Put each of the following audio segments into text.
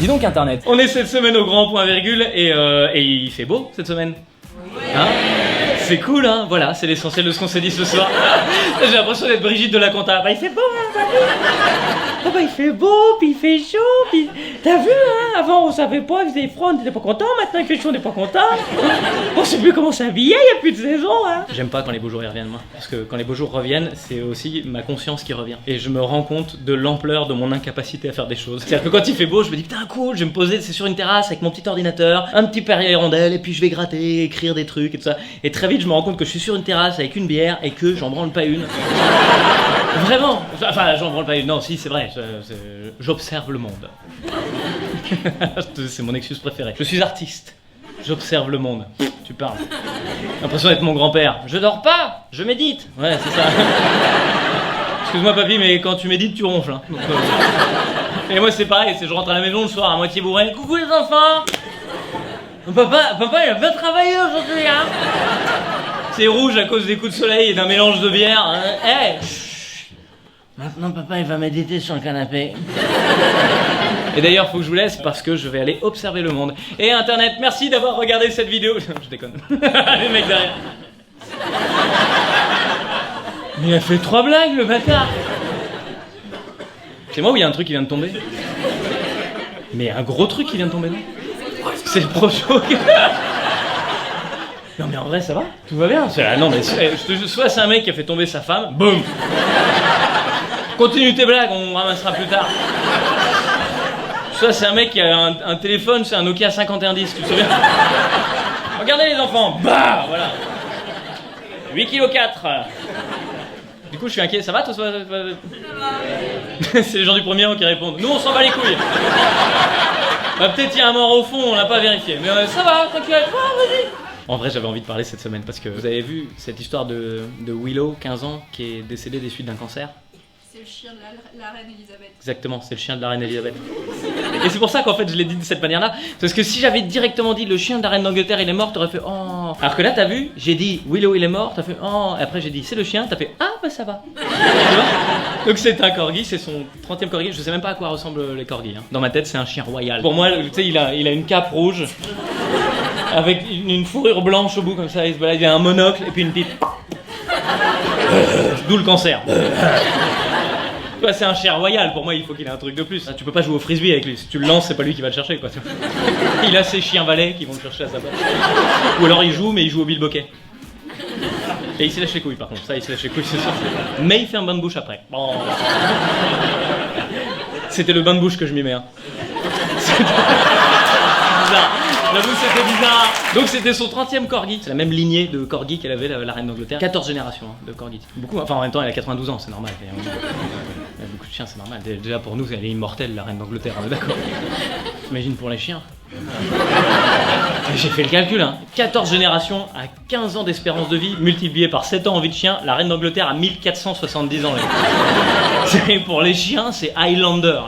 Dis donc Internet, on est cette semaine au grand point virgule et il fait beau cette semaine. Hein? C'est cool hein, voilà, c'est l'essentiel de ce qu'on s'est dit ce soir. J'ai l'impression d'être Brigitte de la Compta. Bah il fait beau hein, t'as vu? Oh bah il fait beau, puis il fait chaud, puis... T'as vu hein, avant on savait pas, il faisait froid, on était pas content, maintenant il fait chaud, on est pas content. On sait plus comment s'habiller, il y a plus de saison hein. J'aime pas quand les beaux jours y reviennent moi, parce que quand les beaux jours reviennent, c'est aussi ma conscience qui revient. Et je me rends compte de l'ampleur de mon incapacité à faire des choses. C'est-à-dire que quand il fait beau, je me dis putain cool, je vais me poser, c'est sur une terrasse avec mon petit ordinateur, un petit Perrier hirondelle, et puis je vais gratter, écrire des trucs et tout ça. Et très vite je me rends compte que je suis sur une terrasse avec une bière et que j'en branle pas une. Vraiment. Enfin j'en branle pas une, non si c'est vrai, j'observe le monde. C'est mon excuse préférée. Je suis artiste. J'observe le monde. Tu parles. J'ai l'impression d'être mon grand-père. Je dors pas, je médite. Ouais, c'est ça. Excuse-moi papy, mais quand tu médites, tu ronfles. Hein. Donc, et moi c'est pareil, je rentre à la maison le soir à moitié bourré. Coucou les enfants. Papa il a bien travaillé aujourd'hui, hein. C'est rouge à cause des coups de soleil et d'un mélange de bière. Hey, maintenant papa il va méditer sur le canapé. Et d'ailleurs faut que je vous laisse parce que je vais aller observer le monde. Et Internet, merci d'avoir regardé cette vidéo. Je déconne. Les mecs derrière. Mais il a fait 3 blagues le bâtard. C'est moi où il y a un truc qui vient de tomber? Mais un gros truc qui vient de tomber non? C'est le projo. Non mais en vrai ça va? Tout va bien? Non mais soit c'est un mec qui a fait tomber sa femme, boum. Continue tes blagues, on ramassera plus tard. Soit c'est un mec qui a un téléphone, c'est un Nokia 5110, tu te souviens? Regardez les enfants, bah voilà. 8,4 kg. Du coup je suis inquiet, ça va toi? C'est les gens du premier rang qui répondent. Nous on s'en bat les couilles. Bah peut-être il y a un mort au fond, on l'a pas vérifié. Mais ça va, t'inquiète, vas-y. En vrai j'avais envie de parler cette semaine parce que vous avez vu cette histoire de Willow, 15 ans, qui est décédé des suites d'un cancer. C'est le chien de la reine Elisabeth. Exactement, c'est le chien de la reine Elisabeth. Et c'est pour ça qu'en fait je l'ai dit de cette manière-là. Parce que si j'avais directement dit le chien de la reine d'Angleterre il est mort, t'aurais fait oh. Alors que là t'as vu, j'ai dit Willow il est mort, t'as fait oh. Et après j'ai dit c'est le chien, t'as fait ah bah ça va. Tu vois? Donc c'est un corgi, c'est son 30e corgi. Je sais même pas à quoi ressemblent les corgis. Hein. Dans ma tête c'est un chien royal. Pour moi, tu sais, il a une cape rouge avec une fourrure blanche au bout comme ça. Il se balade, il a un monocle et puis une pipe. D'où le cancer. C'est un chien royal, pour moi il faut qu'il ait un truc de plus. Tu peux pas jouer au frisbee avec lui, si tu le lances c'est pas lui qui va le chercher quoi. Il a ses chiens valets qui vont le chercher à sa place. Ou alors il joue mais il joue au bilboquet. Et il se lèche les couilles par contre, ça il se lèche les couilles c'est sûr. Mais il fait un bain de bouche après. Bon. C'était le bain de bouche que je m'y mets hein. C'était bizarre. J'avoue c'était bizarre. Donc c'était son 30e corgi. C'est la même lignée de corgi qu'elle avait la reine d'Angleterre. 14 générations hein, de corgi. Beaucoup, enfin en même temps elle a 92 ans, c'est normal. Beaucoup de chiens, c'est normal. Déjà pour nous, elle est immortelle, la reine d'Angleterre, on est d'accord. T'imagines pour les chiens? J'ai fait le calcul, hein. 14 générations à 15 ans d'espérance de vie, multiplié par 7 ans en vie de chien, la reine d'Angleterre a 1470 ans. Pour les chiens, c'est Highlander.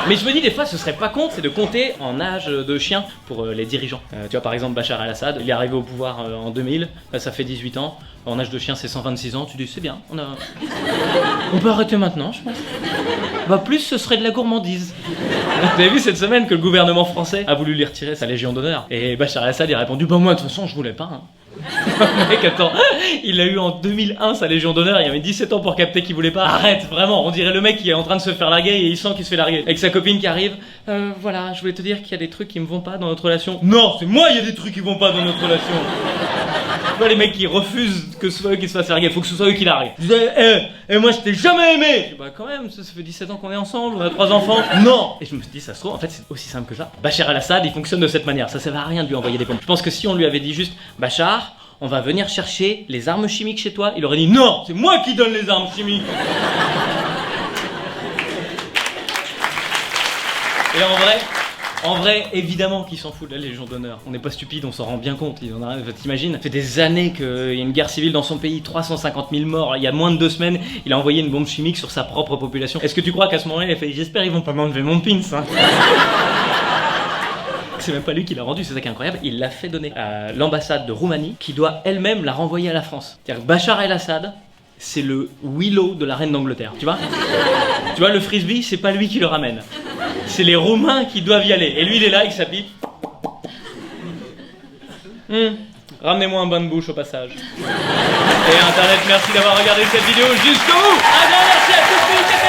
Mais je me dis des fois ce serait pas con, c'est de compter en âge de chien pour les dirigeants. Tu vois par exemple Bachar el-Assad, il est arrivé au pouvoir en 2000, ça fait 18 ans, en âge de chien c'est 126 ans, tu dis c'est bien, on peut arrêter maintenant je pense. Bah plus ce serait de la gourmandise. Vous avez vu cette semaine que le gouvernement français a voulu lui retirer sa Légion d'honneur et Bachar el-Assad il a répondu bah moi de toute façon je voulais pas hein. Mec attends, il a eu en 2001 sa Légion d'honneur, il avait 17 ans pour capter qu'il voulait pas. Arrête, vraiment, on dirait le mec qui est en train de se faire larguer et il sent qu'il se fait larguer. Avec sa copine qui arrive, voilà, je voulais te dire qu'il y a des trucs qui me vont pas dans notre relation. Non, c'est moi, il y a des trucs qui vont pas dans notre relation. Tu vois les mecs qui refusent que ce soit eux qui se fassent larguer, faut que ce soit eux qui larguent. Je disais, moi je t'ai jamais aimé. Bah quand même, ça fait 17 ans qu'on est ensemble, on a 3 enfants. Non. Et je me suis dit, ça se trouve, en fait c'est aussi simple que ça. Bachar el-Assad, il fonctionne de cette manière, ça sert à rien de lui envoyer des bombes. Je pense que si on lui avait dit juste, Bachar, on va venir chercher les armes chimiques chez toi, il aurait dit non, c'est moi qui donne les armes chimiques. Et en vrai, évidemment qu'ils s'en foutent de la Légion d'honneur. On n'est pas stupide, on s'en rend bien compte. T'imagines, ça fait des années qu'il y a une guerre civile dans son pays, 350 000 morts. Il y a moins de 2 semaines, il a envoyé une bombe chimique sur sa propre population. Est-ce que tu crois qu'à ce moment-là, il a fait j'espère ils vont pas m'enlever mon pins hein. C'est même pas lui qui l'a rendu, c'est ça qui est incroyable. Il l'a fait donner à l'ambassade de Roumanie qui doit elle-même la renvoyer à la France. C'est-à-dire que Bachar el-Assad, c'est le Willow de la reine d'Angleterre, tu vois? Tu vois, le frisbee, c'est pas lui qui le ramène. C'est les Roumains qui doivent y aller. Et lui, il est là avec sa pipe. Ramenez-moi un bain de bouche au passage. Et Internet, merci d'avoir regardé cette vidéo jusqu'au bout. Un grand merci à tous.